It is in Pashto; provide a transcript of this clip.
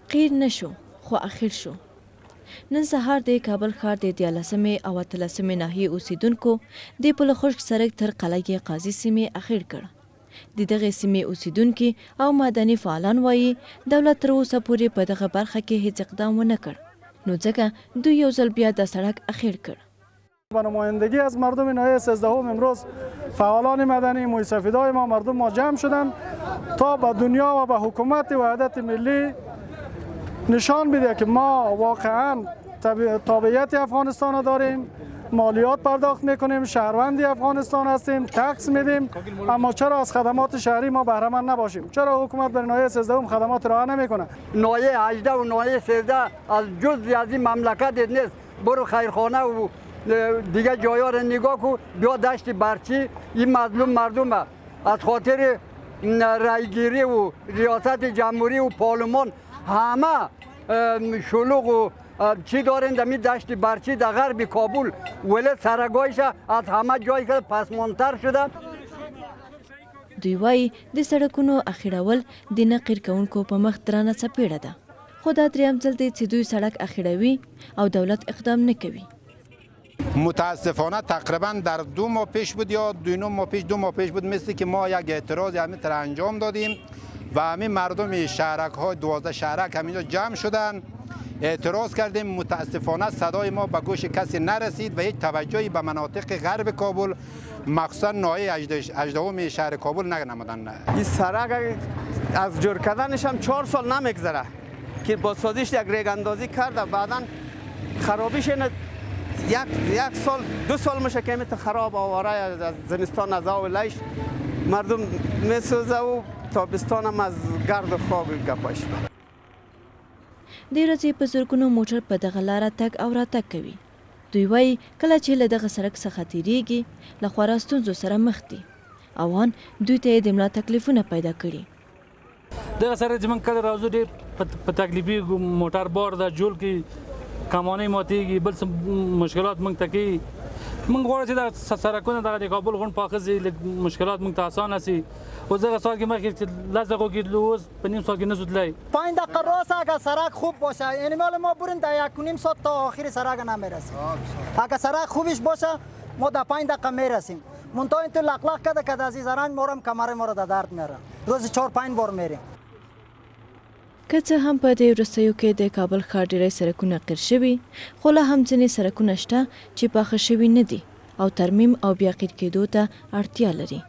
قیر نشو خو اخیر شو. نن سهار د کابل ښار د 13مې او 13مې ناحیې اوسیدونکو د پل خشک سړک تر قلعه قاضي سیمې اخیر کړ. د دغه سیمې اوسیدونکي او مدني فعالان وایي دولت تر اوسه پورې په دغه برخه کې هیڅ اقدام ونه کړ، نو ځکه دوی یو ځل بیا د سړک اخیر کړ. با نمایندگی از مردم ناحیه 13 امروز فعالان مدنی موسفیدای ما مردم ما جمع شدند تا به دنیا و به حکومت وحدت ملی نشان بده که ما واقعا تابعیت افغانستان را داریم، مالیات پرداخت میکنیم، شهروندی افغانستان هستیم، تکس میدیم، اما چرا از خدمات شهری ما بهره مند نباشیم؟ چرا حکومت برای ناحیه 13 خدمات ارائه نمیکنه؟ ناحیه 18 و ناحیه 13 از جزئی از این مملکت نیست. برو خیرخانه و دیگه جایا رو نگاه کو، بیا دشت برچی، این مظلوم مردم از خاطر رایگیری و ریاست جمهوری و پارلمان همه شلوغ و چی دارن دمی دشت برچی در غرب کابل، ولی سرگاهش از همه جایی که پسمانتر شده. دوی وایي د سړکونو اخیرول د نه قیر کوونکو په مخ درانه څپېړه ده، خو دا درېیم ځل دی چې دوی سړک اخیروي او دولت اقدام نه کوي. متاسفانه تقریبا در 2 ماه پیش بود یا 2 ماه پیش بود مثل که ما یک اعتراض همین تر انجام دادیم و همین مردم شهرک های 12 شهرک همینجا جمع شدن، اعتراض کردیم. متاسفانه صدای ما به گوش کسی نرسید و هیچ توجهی به مناطق غرب کابل مخصوصا ناحیه 18 شهر کابل نمودن. این سرک از جور کردنش هم 4 سال نمیگذره که با سازش یک ریگ اندازی کرده، بعدا خرابیش یک سال 2 سال میشه که میت خراب آواره از زمستان از اولیش مردم میسوزه و تابستان هم از گرد و خاک گپاش. د ورځې په زرګونو موټر په دغه لاره تګ او راتګ کوي. دوی وایي کله چې له دغه سړک څخه تیریږي له خورا ستونزو سره مخ دي. اوان دوی ته د ملا تکلیفونه پیدا کړي. دغه سړک چې موږ کله راځو ډېر په تکلیفي موټر بار ده، جول کې کمانې ماتېږي، بل څه مشکلات موږ ته کوي. موږ غواړو چې دا سړکونه دغه د کابل غونډ پاخه شي، مشکلات موږ ته اسانه شي. اوس دغه سال کې مخکې 10 دقیقو کې اوس په نیم ساعت کې نشو تللی. 5 دقیقه راست اگر سرک خوب باشه، یعنی مال ما بریم در 1.5 ساعت تا آخر سرک نمیرسیم. اگر سرک خوبش باشه ما در 5 دقیقه میرسیم. منتها این تو لقلق کرده که از این زرنج ما هم کمر ما رو در درد میاره. روز 4-5 بار میریم. که څه هم په دې وروستیو کې د کابل ښار ډېری سړکونه قیر شوي، خو لا هم ځینې سړکونه شته چې پاخه شوي نه دي او ترمیم او بیا قیر کېدو ته اړتیا لري.